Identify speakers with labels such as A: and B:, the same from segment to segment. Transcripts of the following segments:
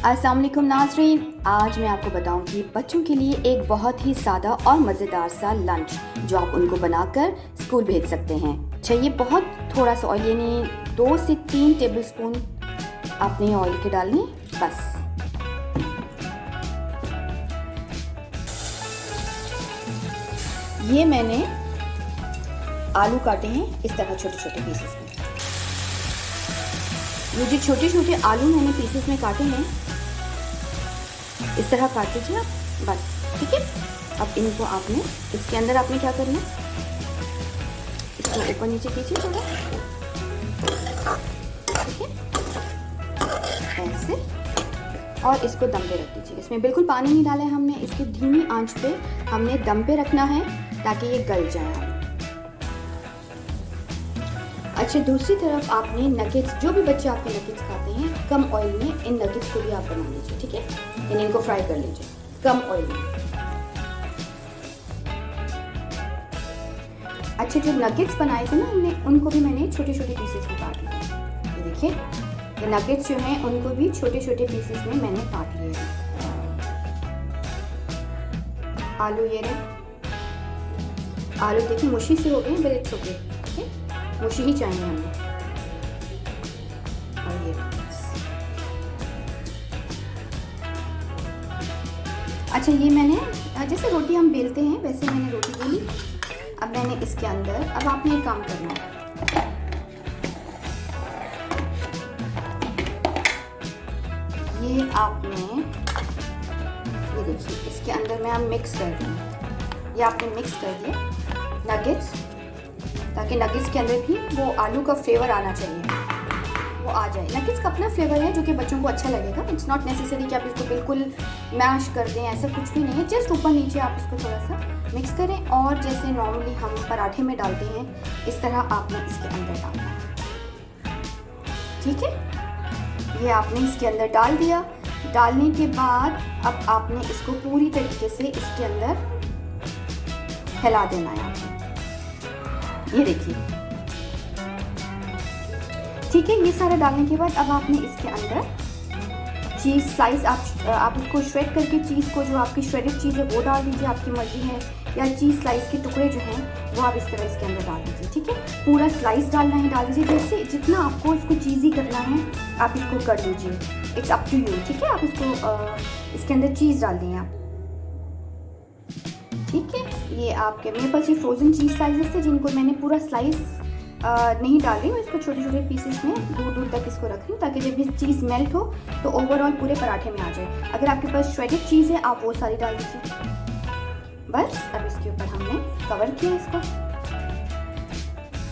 A: अस्सलाम वालेकुम नाज़रीन, आज मैं आपको बताऊंगी बच्चों के लिए एक बहुत ही सादा और मज़ेदार सा लंच जो आप उनको बनाकर स्कूल भेज सकते हैं। अच्छा, ये बहुत थोड़ा सा ऑयल, यानी 2 से 3 टेबलस्पून आपने ऑयल के डालने बस। ये मैंने आलू काटे हैं इस तरह छोटे छोटे पीसेस में। ये जो छोटे छोटे आलू मैंने पीसेस में काटे हैं इस तरह काट दीजिए आप बस, ठीक है। अब इनको आपने इसके अंदर आपने क्या करना है, इसको ऊपर नीचे कीजिए थोड़ा, ठीक है, ऐसे, और इसको दम पे रख दीजिए। इसमें बिल्कुल पानी नहीं डाला है हमने, इसकी धीमी आंच पे हमने दम पे रखना है ताकि ये गल जाए। अच्छा, दूसरी तरफ आपने नगेट्स, जो भी बच्चे आपके नगेट्स खाते हैं, कम ऑयल में इन नगेट्स को भी आप बना लीजिए, ठीक है। यानी इनको फ्राई कर लीजिए कम ऑयल में। अच्छा, जो नगेट्स बनाए थे ना हमने, उनको भी मैंने छोटे छोटे पीसेस में काट लिया। ये देखिए, ये नगेट्स जो हैं उनको भी छोटे छोटे पीसेस में मैंने काट लिए हैं। आलू ये रहे, आलू देखिए मुशी से हो गए, ब्रेड्स हो गए, ठीक है, मुशी ही चाहिए हमें। और ये अच्छा, ये मैंने जैसे रोटी हम बेलते हैं वैसे मैंने रोटी बेली। अब मैंने इसके अंदर, अब आपने एक काम करना है, ये आपने, ये देखिए इसके अंदर मैं अब मिक्स कर दूँ। ये आपने मिक्स कर दिया नगेट्स, ताकि नगेट्स के अंदर भी वो आलू का फ्लेवर आना चाहिए, वो आ जाए। नगेट्स का अपना फ्लेवर है जो कि बच्चों को अच्छा लगेगा। इट्स नॉट नेसेसरी कि आप इसको बिल्कुल मैश कर दें, ऐसा कुछ भी नहीं है। जस्ट ऊपर नीचे आप इसको थोड़ा सा मिक्स करें, और जैसे नॉर्मली हम पराठे में डालते हैं इस तरह आपने इसके अंदर डालना है, ठीक है। ये आपने इसके अंदर डाल दिया। डालने के बाद अब आपने इसको पूरी तरीके से इसके अंदर फैला देना है आपने। ये देखिए, ठीक है। ये सारा डालने के बाद अब आपने इसके अंदर चीज़ स्लाइस, आप उसको श्रेड करके चीज़ को, जो आपकी श्रेडेड चीज़ है वो डाल दीजिए, आपकी मर्जी है, या चीज़ स्लाइस के टुकड़े जो हैं वो आप इस तरह इसके अंदर डाल दीजिए, ठीक है। पूरा स्लाइस डालना है, डाल दीजिए। जैसे जितना आपको इसको चीज़ी करना है आप इसको कर लीजिए, इट्स अप टू यू, ठीक है। आप इसको इसके अंदर चीज़ डाल दें आप, ठीक है। ये आपके, मेरे पास ये फ्रोज़न चीज़ स्लाइसेस थे जिनको मैंने पूरा स्लाइस नहीं डाल रही हूँ, इसको छोटे छोटे पीसेस में दूर दूर तक इसको रख रही हूँ, ताकि जब ये चीज़ मेल्ट हो तो ओवरऑल पूरे पराठे में आ जाए। अगर आपके पास श्रेडेड चीज़ है आप वो सारी डाल दीजिए बस। अब इसके ऊपर हमने कवर किया इसको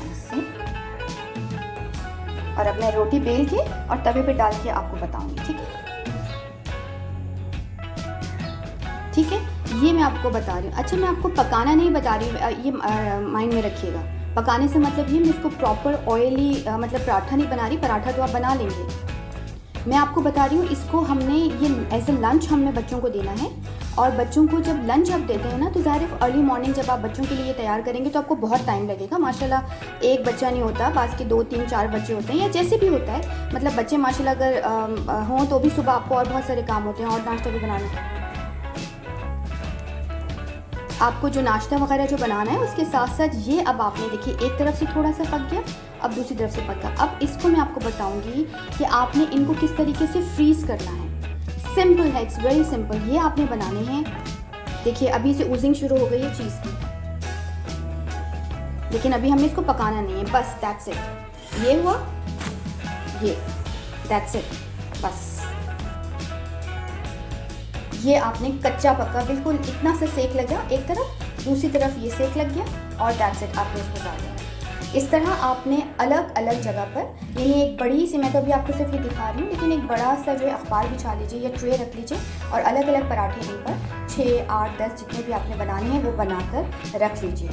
A: ऐसे, और अब मैं रोटी बेल के और तवे पे डाल के आपको बताऊंगी, ठीक है, ठीक है। ये मैं आपको बता रही हूँ। अच्छा, मैं आपको पकाना नहीं बता रही हूँ, ये माइंड में रखिएगा। पकाने से मतलब ये, मैं इसको प्रॉपर ऑयली मतलब पराठा नहीं बना रही, पराठा तो आप बना लेंगे। मैं आपको बता रही हूँ, इसको हमने ये एज ए लंच हमें बच्चों को देना है। और बच्चों को जब लंच आप देते हैं ना, तो ज़ाहिर है अर्ली मॉर्निंग जब आप बच्चों के लिए तैयार करेंगे तो आपको बहुत टाइम लगेगा। माशाल्लाह एक बच्चा नहीं होता, बास के 2 3 4 बच्चे होते हैं, या जैसे भी होता है, मतलब बच्चे माशाल्लाह अगर हों तो भी सुबह आपको और बहुत सारे काम होते हैं, और नाश्ता भी बनाना, आपको जो नाश्ता वगैरह जो बनाना है उसके साथ साथ ये। अब आपने देखिए एक तरफ से थोड़ा सा पक गया, अब दूसरी तरफ से पका। अब इसको मैं आपको बताऊंगी कि आपने इनको किस तरीके से फ्रीज़ करना है। सिंपल है, इट्स वेरी सिंपल। ये आपने बनाने हैं, देखिए अभी से ओजिंग शुरू हो गई है चीज़ की, लेकिन अभी हमें इसको पकाना नहीं है, बस दैट्स इट। ये हुआ, ये दैट्स इट, बस। ये आपने कच्चा पक्का बिल्कुल इतना सा सेक लगा एक तरफ, दूसरी तरफ ये सेक लग गया, और दैट्स इट, आपने इसको डाल दिया। इस तरह आपने अलग अलग जगह पर, यानी एक बड़ी सी, मैं तो अभी आपको सिर्फ ये दिखा रही हूँ, लेकिन एक बड़ा सा जो है अखबार बिछा लीजिए या ट्रे रख लीजिए, और अलग अलग पराठे इन पर 6 8 10 जितने भी आपने बनाने हैं वो बनाकर रख लीजिए।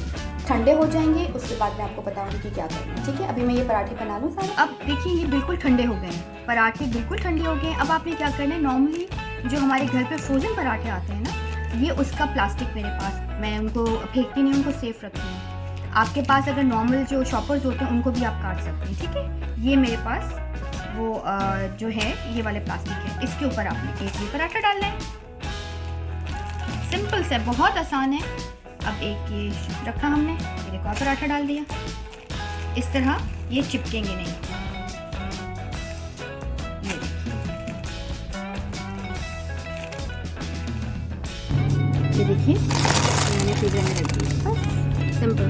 A: ठंडे हो जाएंगे, उसके बाद मैं आपको बताऊंगी कि क्या करना है, ठीक है। अभी मैं ये पराठे बना लूँ सारे। अब देखिए ये बिल्कुल ठंडे हो गए हैं, पराठे बिल्कुल ठंडे हो गए। अब आपने क्या करना है, नॉर्मली जो हमारे घर पे फ्रोज़न पराठे आते हैं ना, ये उसका प्लास्टिक मेरे पास, मैं उनको फेंकती नहीं, उनको सेफ रखती हूँ। आपके पास अगर नॉर्मल जो शॉपर्स होते हैं उनको भी आप काट सकते हैं, ठीक है। ये मेरे पास वो जो है ये वाले प्लास्टिक है, इसके ऊपर आपने एक ये पराठा डालना है। सिंपल से, बहुत आसान है। अब एक ये रखा हमने, फिर एक और पराठा डाल दिया। इस तरह ये चिपकेंगे नहीं। ये देखिए मैंने फ्रीजर में रख दिया, बस सिंपल।